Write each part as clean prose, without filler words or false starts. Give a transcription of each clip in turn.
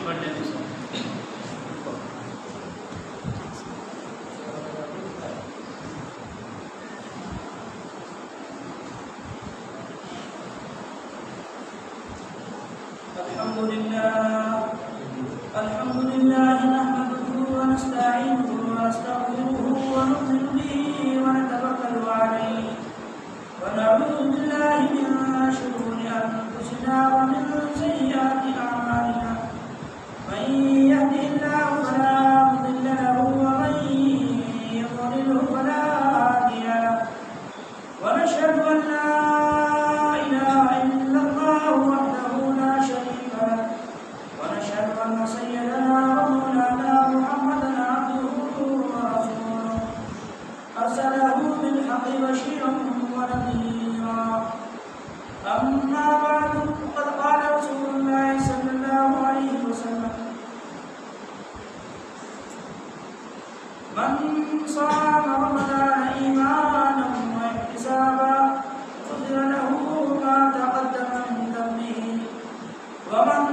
پڑھ لیں الحمد لله نحمده ونستعينه ونستغفره ونؤمن به ونتوكل عليه ونعوذ بالله من شرور أنفسنا ومن سيئات أعمالنا من يهده الله فلا مضل له ومن يضلله فلا هادي له ونشهد أن لا إله إلا الله وحده لا شريك له ونشهد أن سيدنا ومولانا محمدا عبده ورسوله أرسله بالحق بشيرا ونذيرا أما بعد فقد قال رسول الله صلى الله عليه وسلم من صام رمضان إيمانا واحتسابا غفر له ما تقدم من ذنبه ومن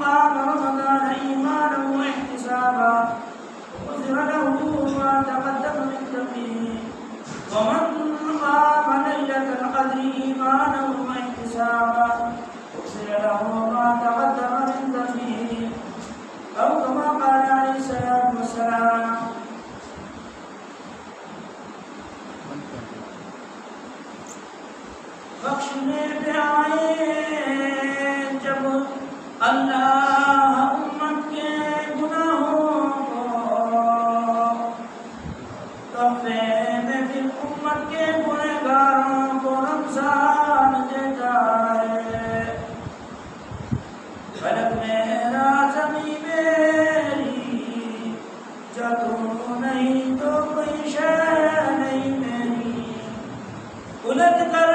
قام رمضان إيمانا واحتسابا غفر له ما تقدم من ذنبه ومن قام ليلة القدر إيمانا واحتسابا غفر له ما تقدم من ذنبه أو كما قال عليه الصلاة والسلام. بخشنے پہ آئے جب اللہ امت کے گناہوں کو تحفے میں پھر امت کے گنہگاروں کو رمضان دیتا ہے. فلک میرا زمیں میری جو تو نہیں تو کوئی شے نہیں میری الٹ کر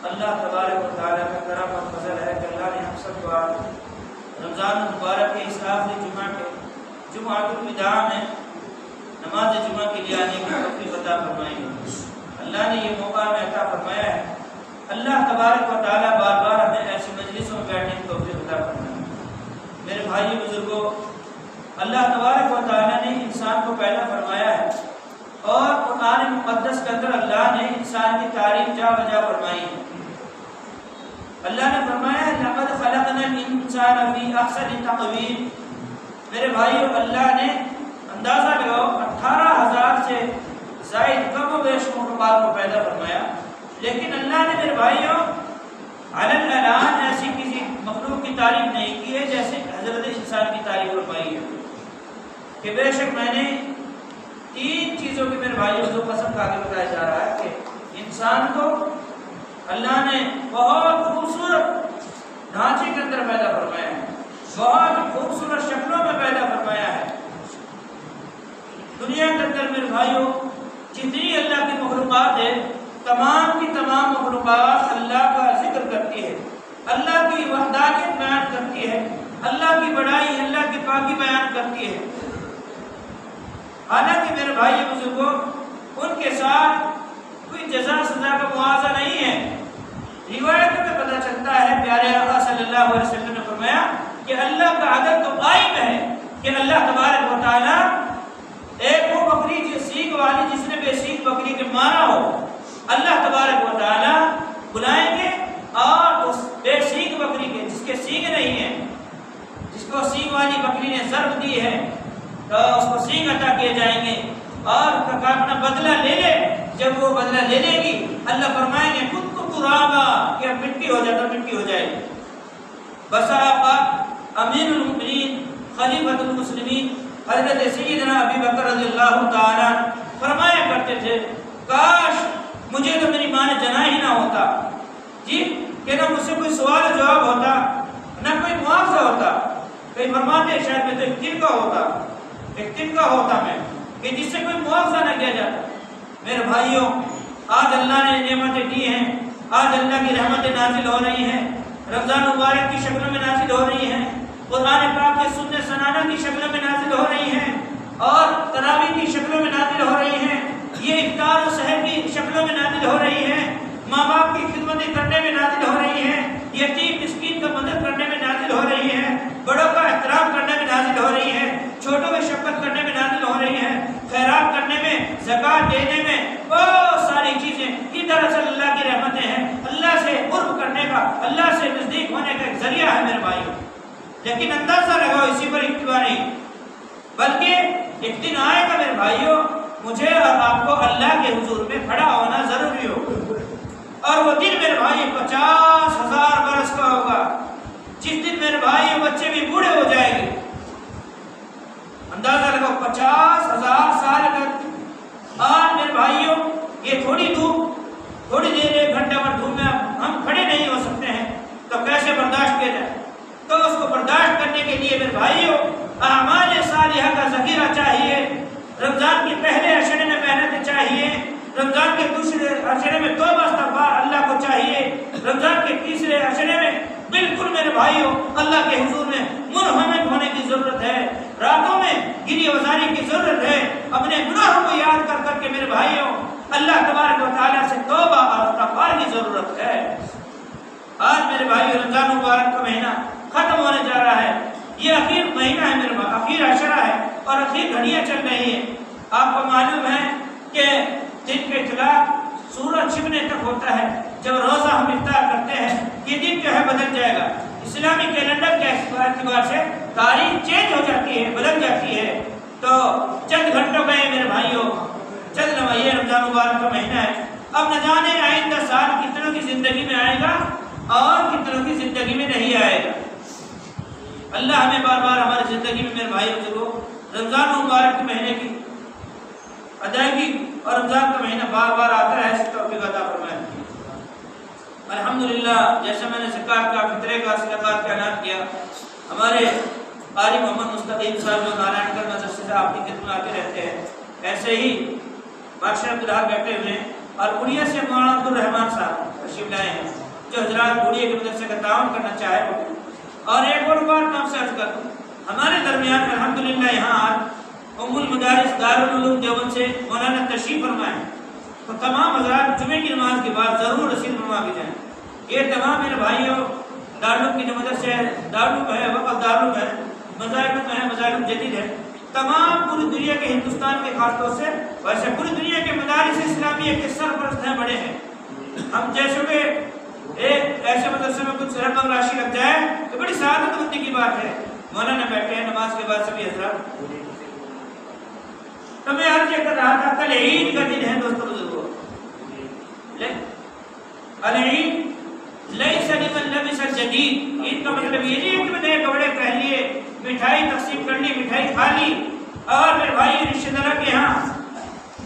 اللہ تبارک و تعالیٰ کا کرم اور فضل ہے کہ اللہ نے ہم سب کو رمضان مبارک کے اس آخری جمعہ کے جمعۃ الوداع میں نماز جمعہ کے لیے آنے کی توفیق عطا فرمائی ہے. اللہ نے یہ موقع ہمیں عطا فرمایا ہے. اللہ تبارک و تعالیٰ بار بار ہمیں ایسی مجلسوں میں بیٹھنے کی توفیق عطا فرمائے. میرے بھائی بزرگوں، اللہ تبارک و تعالیٰ نے انسان کو پیدا فرمایا ہے اور قرآن مقدس کے اندر اللہ نے انسان کی تعریف جا بجا فرمائی ہے. اللہ نے فرمایا لقد خلقنا الانسان فی احسن تقویم. میرے بھائیو، اللہ نے اندازہ لگاؤ 18,000 سے زائد کم و بیش مخلوقات کو پیدا فرمایا، لیکن اللہ نے میرے بھائیو علی الان ایسی کسی مخلوق کی تعریف نہیں کی ہے جیسے حضرت انسان کی تعریف فرمائی ہے کہ بے شک میں نے 3 چیزوں کی میرے بھائیوں کو قسم کھا کے بتایا جا رہا ہے کہ انسان کو اللہ نے بہت خوبصورت ڈھانچے کے اندر پیدا فرمایا ہے، بہت خوبصورت شکلوں میں پیدا فرمایا ہے. دنیا کے اندر میرے بھائیوں جتنی اللہ کی مخلوقات ہے، تمام کی تمام مخلوقات اللہ کا ذکر کرتی ہے، اللہ کی وحدانیت بیان کرتی ہے، اللہ کی بڑائی، اللہ کی پاکی بیان کرتی ہے. حالانکہ میرے بھائی بزرگوں ان کے ساتھ کوئی جزا سزا کا معاوضہ نہیں ہے. روایتوں میں پتہ چلتا ہے پیارے آقا صلی اللہ علیہ وسلم نے فرمایا کہ اللہ کا عدل تو قائم ہے کہ اللہ تبارک و تعالیٰ ایک وہ بکری جو سینگ والی جس نے بے سینگ بکری کے مارا ہو، اللہ تبارک و تعالیٰ بلائیں گے اور اس بے سینگ بکری کے جس کے سینگ نہیں ہے، جس کو سینگ والی بکری نے ضرب دی ہے تو اس کو سینگ عطا کیے جائیں گے اور اپنا بدلہ لے لے. جب وہ بدلہ لے لے گی اللہ فرمائیں گے خود کو ترابا کہ اب مٹی ہو جائے تو مٹی ہو جائے. بس آقا امین المؤمنین خلیفۃ المسلمین حضرت سیدنا ابی بکر رضی اللہ تعالیٰ فرمایا کرتے تھے کاش مجھے تو میری ماں نے جنا ہی نہ ہوتا جی، کہ نہ مجھ سے کوئی سوال جواب ہوتا نہ کوئی معاوضہ ہوتا. کئی فرماتے شاید میں تو ایک تنکا ہوتا میں کہ جس سے کوئی معاوضہ نہ کیا جاتا. میرے بھائیوں، آج اللہ نے نعمتیں دی ہیں، آج اللہ کی رحمتیں نازل ہو رہی ہیں، رمضان مبارک کی شکلوں میں نازل ہو رہی ہیں. قرآن پاک کے سننے سنانا کی شکلوں میں نازل ہو رہی ہیں اور تراویح کی شکلوں میں نازل ہو رہی ہیں، یہ افطار و سحر کی شکلوں میں نازل ہو رہی ہیں، ماں باپ کی خدمتیں کرنے میں نازل ہو رہی ہیں، یتیم مسکین کا مدد کرنے میں نازل ہو رہی ہیں، بڑوں کا احترام کرنے میں نازل ہو رہی ہیں، چھوٹوں میں شفقت کرنے میں نازل ہو رہی ہیں، خیرات کرنے میں، زکوٰۃ دینے میں، بہت ساری چیزیں۔ یہ دراصل اللہ کی رحمتیں ہیں، اللہ سے قرب کرنے کا، اللہ سے نزدیک ہونے کا ایک ذریعہ ہے میرے بھائیوں۔ لیکن اندازہ لگاؤ اسی پر اکتفا نہیں، بلکہ ایک دن آئے گا میرے بھائیوں مجھے اور آپ کو اللہ کے حضور میں کھڑا ہونا ضروری ہوگا، اور وہ دن میرے بھائی 50,000 برس کا ہوگا، جس دن میرے بھائی بچے بھی بوڑھے ہو جائیں گے۔ اندازہ لگاؤ 50,000 سال کا۔ آج میرے بھائیوں یہ تھوڑی دھوپ، تھوڑی دیر 1 گھنٹہ پر دھوپ میں ہم کھڑے نہیں ہو سکتے ہیں، تو کیسے برداشت کیا جائے؟ تو اس کو برداشت کرنے کے لیے میرے بھائیوں اعمال صالحہ کا ذخیرہ چاہیے۔ رمضان کے پہلے عشرے میں محنت چاہیے، رمضان کے دوسرے عشرے میں توبہ استغفار اللہ کو چاہیے، رمضان کے تیسرے عشرے میں بالکل میرے بھائیوں اللہ کے حضور میں منہمک ہونے کی ضرورت ہے، راتوں میں گریہ وزاری کی ضرورت ہے، اپنے گناہوں کو یاد کر کر کے میرے بھائیوں اللہ تبارک و تعالیٰ سے توبہ اور استغفار کی ضرورت ہے۔ آج میرے بھائیوں رمضان مبارک کا مہینہ ختم ہونے جا رہا ہے، یہ آخر مہینہ ہے میرے بھائی، آخر عشرہ ہے اور آخر گھڑیاں چل رہی ہیں۔ آپ کو معلوم ہے کہ دن کا اطلاع سورج چھپنے تک ہوتا ہے، جب روزہ ہم افطار کرتے ہیں یہ دن جو ہے بدل جائے گا۔ اسلامی کیلنڈر کے اعتبار سے تاریخ چینج ہو جاتی ہے، بدل جاتی ہے، تو چند گھنٹوں کا ہے میرے بھائیوں، چند یہ رمضان مبارک کا مہینہ ہے۔ اب نہ جانے آئندہ سال کتنوں کی زندگی میں آئے گا اور کتنوں کی زندگی میں نہیں آئے گا۔ اللہ ہمیں بار بار ہماری زندگی میں میرے بھائی بزرگوں رمضان مبارک کے مہینے کی ادائیگی اور رمضان کا مہینہ بار بار آتا ہے، ایسی توفیق عطا فرمائے۔ الحمدللہ جیسے میں نے زکوٰۃ کا، فطرے کا، صدقات کا اعلان کیا، ہمارے قاری محمد مستقیم صاحب جو نارائن گڑھ مدرسے سے آپ کی خدمت میں آتے رہتے ہیں، ایسے ہی بادشاہ عبدالحق بیٹھے ہوئے ہیں، اور بڑھیا سے مولانا عبدالرحمان صاحب تشریف لائے ہیں جو حضرات بڑھیا کے مدرسے کا تعاون کرنا چاہے وہ۔ اور ایک اور بات میں آپ سے عرض کر دوں، ہمارے درمیان الحمدللہ یہاں آج ام المدارس دارالعلوم دیوبند سے مولانا تشریف فرمائے، تو تمام حضرات جمعے کی نماز کے بعد ضرور رسید فرما کے جائیں۔ یہ تمام میرے بھائیوں دارالعلوم کی جو مدرسے ہے، دارالعلوم ہے، وقف دارالعلوم ہے، مظاہر ہے، مظاہر جدید ہے، تمام پوری دنیا کے ہندوستان کے خاص طور سے ویسے پوری دنیا کے مدارس اسلامیہ کے سرپرست ہیں، بڑے ہیں۔ ہم جیسے کہ ایک ایسے مدرسے میں کچھ رقم راشی لگ جائے تو بڑی سعادت مندی کی بات ہے۔ مولانا بیٹھے ہیں نماز کے بعد سبھی حضرات۔ تو میں عرض کر رہا تھا کل عید کا دن ہے دوستوں بزرگوں، العید لیس لمن لبس الجدید، عید کا مطلب یہ نہیں ہے کہ نئے کپڑے پہن لیے، مٹھائی تقسیم کر لی، مٹھائی کھا لی، اور میرے بھائی رشتے داروں کے یہاں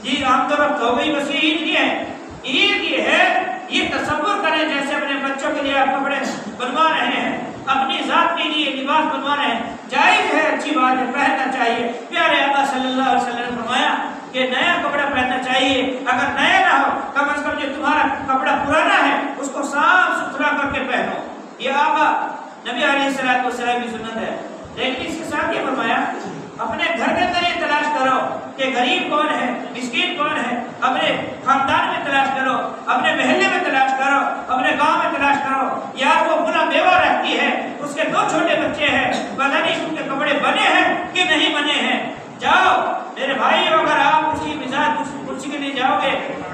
جی عام طور پر ہو گئی، بس یہ عید نہیں ہے۔ عید یہ ہے، یہ تصور کریں جیسے اپنے بچوں کے لیے آپ کپڑے بنوا رہے ہیں، اپنی ذات کے لیے لباس بنوا رہے ہیں، جائز ہے، اچھی بات ہے، پہننا چاہیے۔ پیارے آقا صلی اللہ علیہ وسلم نے فرمایا کہ نیا کپڑا پہننا چاہیے، اگر نیا نہ ہو کم از کم جو تمہارا کپڑا پرانا ہے اس کو صاف ستھرا کر کے پہنو۔ یہ آقا نبی علیہ السلام کی سنت ہے۔ لیکن اس کے ساتھ یہ فرمایا اپنے گھر کے اندر یہ تلاش کرو کہ غریب کون ہے، مسکین کون ہے، اپنے خاندان میں تلاش کرو، اپنے محلے میں تلاش کرو، اپنے گاؤں میں تلاش کرو۔ یا وہ بنا بیوہ رہتی ہے، اس کے 2 چھوٹے بچے ہیں، پتہ نہیں ان کے کپڑے بنے ہیں کہ نہیں بنے ہیں، جاؤ میرے بھائی، اگر آپ اس کی مزاج کرسی کے لیے جاؤ گے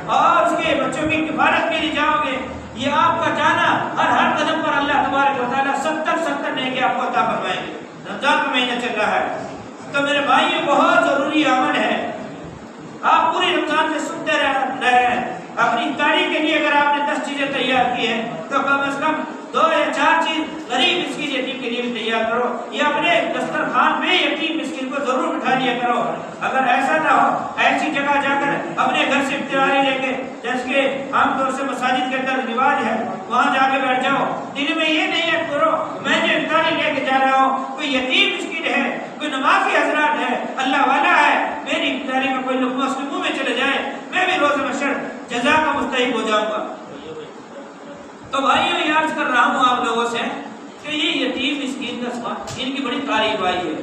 اور اس کے بچوں کی کفالت کے لیے جاؤ گے، یہ آپ کا جانا ہر قدم پر اللہ تبارک و تعالیٰ 70 نیکی آپ کو عطا فرمائیں گے۔ رمضان کا مہینہ چل رہا ہے تو میرے بھائی یہ بہت ضروری عمل ہے۔ آپ پوری رمضان سے سنتے رہے ہیں، اپنی تاریخ کے لیے اگر آپ نے 10 چیزیں تیار کی ہیں تو کم از کم 2 یا 4 چیز غریب مسکین یتیم کے لیے بھی تیار کرو، یا اپنے دسترخوان میں یتیم مسکین کو ضرور بٹھا لیا کرو۔ اگر ایسا نہ ہو، ایسی جگہ جا کر اپنے گھر سے افطاری لے کے، جیسے کہ عام طور سے مساجد کے اندر رواج ہے، وہاں جا کے بیٹھ جاؤ، دل میں یہ نہیں کرو میں جو افطاری لے کے جا رہا ہوں کوئی یتیم مسکین ہے، کوئی نمازی حضرات ہے، اللہ والا ہے، میری افطاری میں کوئی لقمہ اس کے منہ میں چلے جائے میں بھی روز محشر جزا کا مستحق ہو جاؤں گا۔ تو بھائیو یہ عرض کر رہا ہوں آپ لوگوں سے کہ یہ یتیم مسکین کا ان کی بڑی تعریف آئی ہے.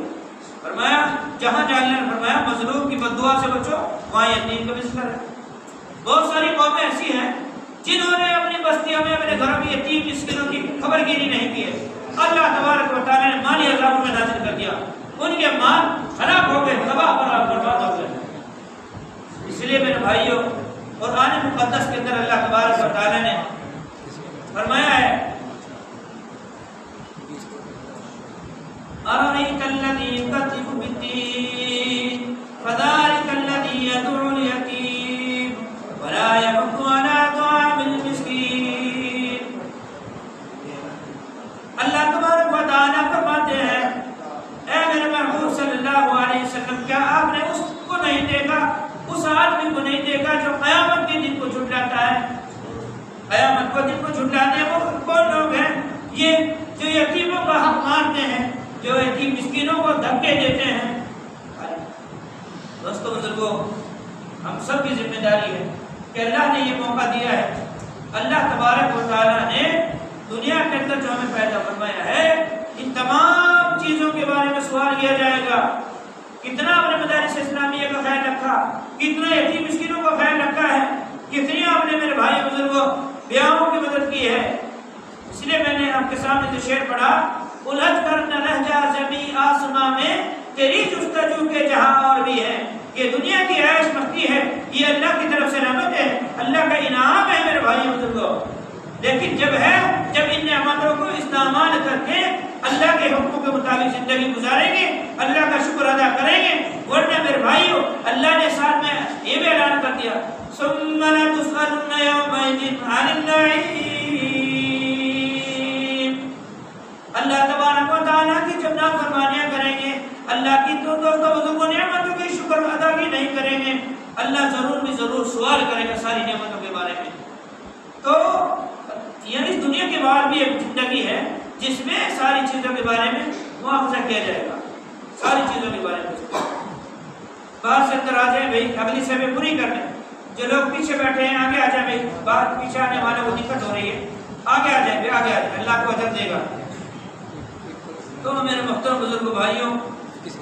فرمایا جہاں جا اللہ نے فرمایا مظلوم کی بد دعا سے بچو وہاں یتیم کا بستر ہے. بہت ساری قومیں ایسی ہیں جنہوں نے اپنی بستیوں میں اپنے گھروں کی یتیم مسکینوں کی خبر گیری نہیں کی ہے. اللہ تبارک و تعالیٰ نے مالی عذاب میں نازل کر دیا, ان کے مال خراب ہو گئے, تباہ برباد ہو گئے. اس لیے میرے بھائیوں قرآن مقدس کے اندر اللہ تبارک و تعالیٰ نے فرمایا ہے أَرَأَيْتَ الَّذِي يُكَذِّبُ بِالدِّينِ فَذَلِكَ الَّذِي يَدُعُّ الْيَتِيمَ وَلَا يَحُضُّ عَلَى طَعَامِ الْمِسْكِينِ. اللہ تبارک و تعالیٰ فرماتے ہیں اے میرے محبوب صلی اللہ علیہ وسلم, کیا آپ نے اس کو نہیں دیکھا, اس آدمی کو نہیں دیکھا جو قیامت کے دن کو جھٹلاتا ہے. قیامت کو دن کو جھٹلاتے ہیں وہ کون لوگ ہیں؟ یہ جو یتیموں کا حق مارتے ہیں, جو یتیم مسکینوں کو دھکے دیتے ہیں. دوستو بزرگوں, ہم سب کی ذمہ داری ہے کہ اللہ نے یہ موقع دیا ہے. اللہ تبارک و تعالیٰ نے دنیا کے اندر جو ہمیں پیدا فرمایا ہے, ان تمام چیزوں کے بارے میں سوال کیا جائے گا. کتنا آپ نے مدارس اسلامیہ کا خیال رکھا, کتنا یتیم مسکینوں کا خیال رکھا ہے, کتنی آپ نے میرے بھائی بزرگوں بیاہوں کی مدد کی ہے. اس لیے میں نے آپ کے سامنے جو شعر پڑھا, الجھ کر نہ رہ جا زمین آسماں میں تیری جستجو کے جہاں اور بھی ہے. یہ دنیا کی عیش مستی ہے, یہ اللہ کی طرف سے رحمت ہے, اللہ کا انعام ہے میرے بھائی بزرگوں. لیکن جب ان نعمتوں کو استعمال کر کے اللہ کے حکموں کے مطابق زندگی گزاریں گے, اللہ کا شکر ادا کریں گے. ورنہ میرے بھائیو اللہ نے ساتھ میں یہ بھی اعلان کر دیا ثم لتسألن یومئذ عن النعیم. اللہ تبارک و تعالیٰ کی جب نافرمانیاں کریں گے, اللہ کی تو دوستوں بزرگوں نعمتوں کی شکر ادا کی نہیں کریں گے, اللہ ضرور سوال کرے گا ساری نعمتوں کے بارے میں. تو یعنی دنیا کے بعد بھی ایک زندگی ہے جس میں ساری چیزوں کے بارے میں معاوضہ کیا جائے گا. ساری چیزوں کے بارے میں باہر سے اندر آ جائیں بھائی, اگلی سبھی پوری کر لیں. جو لوگ پیچھے بیٹھے ہیں آگے آ جائیں بھائی, باہر پیچھے آنے والے کو دقت ہو رہی ہے, آگے آ جائیں بھائی, آگے آ جائیں, اللہ کو اجر دے گا. تو میرے محترم بزرگ بھائیوں,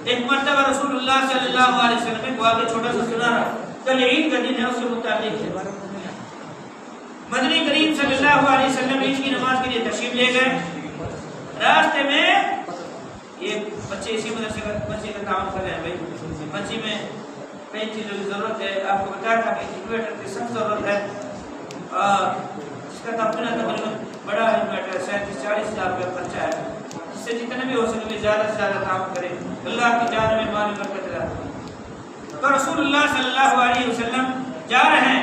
ایک مرتبہ رسول اللہ صلی اللہ علیہ وسلم کو آگے چھوٹا سا سنا رہا, کل عید کا دن ہے, اس کے متعلق ہے. مدنی کریم صلی اللہ علیہ وسلم عید کی نماز کے لیے تشریف لے گئے. راستے میں یہ بچے اسی مدرسے کا بچے کا کام کر رہے ہیں بھائی, بچی میں کئی چیزوں کی ضرورت ہے. آپ کو بتایا تھا کہ انویٹر کی سخت ضرورت ہے, اور اس کا تقریباً بڑا انویٹر 37-40 ہزار روپے خرچہ ہے. اس سے جتنے بھی ہو سکے زیادہ سے زیادہ کام کرے, اللہ کی جان میں مال برکت رہا. تو رسول اللہ صلی اللہ علیہ وسلم جا رہے ہیں,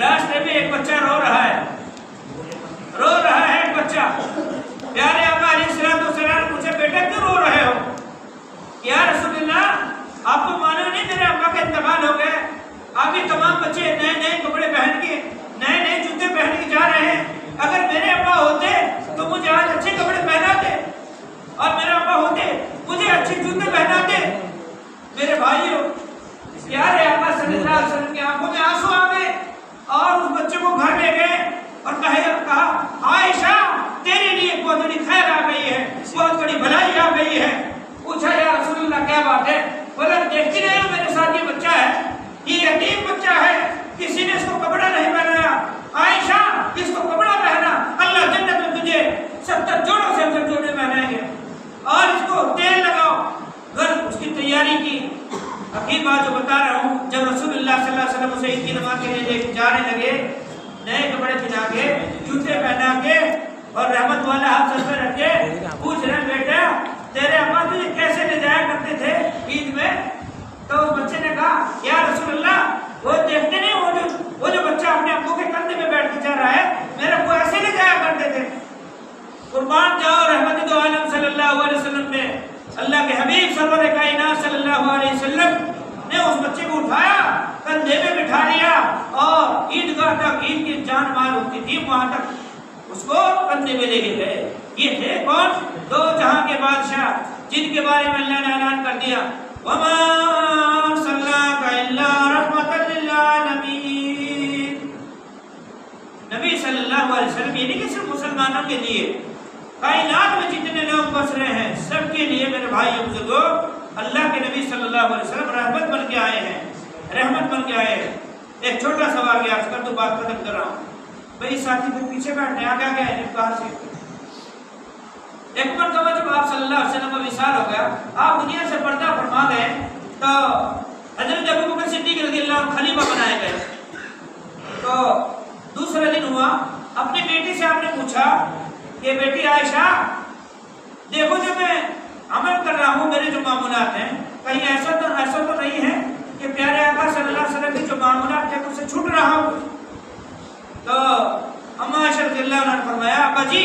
راستے میں ایک بچہ رو رہا ہے ایک بچہ. پیارے آقا علیہ السلام پوچھے بیٹا کیوں رو رہے ہو؟ یا رسول اللہ آپ کو معلوم نہیں میرے ابا کا انتقال ہو گیا, آپ یہ تمام بچے نئے کپڑے پہن کے نئے جوتے پہن کے جا رہے ہیں. اگر میرے ابا ہوتے تو مجھے آج اچھے کپڑے پہناتے, اور میرے ابا ہوتے مجھے اچھے جوتے پہناتے. میرے بھائیوں پیارے آقا صلی اللہ علیہ وسلم کی آنکھوں میں آنسو آ گئے, اور اس بچے کو گھر لے گئے اور کہا عائشہ تیرے لیے بہت بڑی خیر آ گئی ہے, بہت بڑی بھلائی آ گئی ہے. پوچھا یا رسول اللہ کیا بات ہے؟ بولا دیکھتی رہے ہو میرے ساتھ یہ بچہ ہے, یہ یتیم بچہ ہے, کسی نے اس کو کپڑا نہیں پہنایا. عائشہ اس کو کپڑا پہنا, اللہ جنت میں تجھے 70 جوڑوں سے 70 جوڑے پہنائیں گے, اور اس کو تیل لگاؤ. گھر اس کی تیاری کی. اخیر بات جو بتا رہا ہوں, جب رسول اللہ صلی اللہ علیہ وسلم اسے عید کی نماز کے لیے جانے لگے, نئے کپڑے پہنا کے جوتے پہنا کے اور رحمت والا ہاتھ سر پہ رکھ کے پوچھ رہے بیٹا تیرے ابا تجھے کیسے لے جایا کرتے تھے عید میں؟ تو اس بچے نے کہا یا رسول اللہ وہ دیکھتے نہیں وہ جو بچہ اپنے ابو کے کندھے میں بیٹھ کے جا رہا ہے, میرے ابو ایسے لے جایا کرتے تھے. قربان جاؤ رحمت دو عالم صلی اللہ علیہ وسلم نے, اللہ کے حبیب سرور کائنات صلی اللہ علیہ وسلم نے اس بچے کو اٹھایا, کندھے میں بٹھا لیا, اور عیدگاہ تک, عید کی جان مال ہوتی تھی وہاں تک اس کو کندھے میں لے کے گئے. یہ تھے کون؟ دو جہاں کے بادشاہ, جن کے بارے میں اللہ نے اعلان کر دیا وَمَا أَرْسَلْنَاكَ إِلَّا رَحْمَةً لِلْعَالَمِينَ. نبی صلی اللہ علیہ وسلم یہ نہیں کہ صرف مسلمانوں کے لیے, کائنات میں جتنے لوگ بس رہے ہیں سب کے لیے میرے بھائی بزرگوں اللہ کے نبی صلی اللہ علیہ وسلم رحمت بن کے آئے ہیں، رحمت بن کے آئے ہیں۔ ایک چھوٹا سوال کیا عرض کر تو بات ختم کر رہا ہوں۔ بھائی ساتھی پھر پیچھے بیٹھنے آ گیا ہے کہاں سے؟ ایک مرتبہ جب آپ صلی اللہ علیہ وسلم کا وصال ہو گیا، آپ دنیا سے پردہ فرما گئے، تو حضرت ابوبکر صدیق رضی اللہ عنہ خلیفہ بنائے گئے۔ تو دوسرا دن ہوا، اپنی بیٹی سے آپ نے پوچھا کہ بیٹی عائشہ دیکھو جو میں عمل کر رہا ہوں میرے جو معمولات ہیں کہیں ایسا تو نہیں ہے کہ پیارے آقا صلی اللہ علیہ وسلم کے جو معمولات ہیں مجھ سے چھوٹ رہا ہوں؟ تو اما عائشہ رضی اللہ عنہ نے فرمایا ابا جی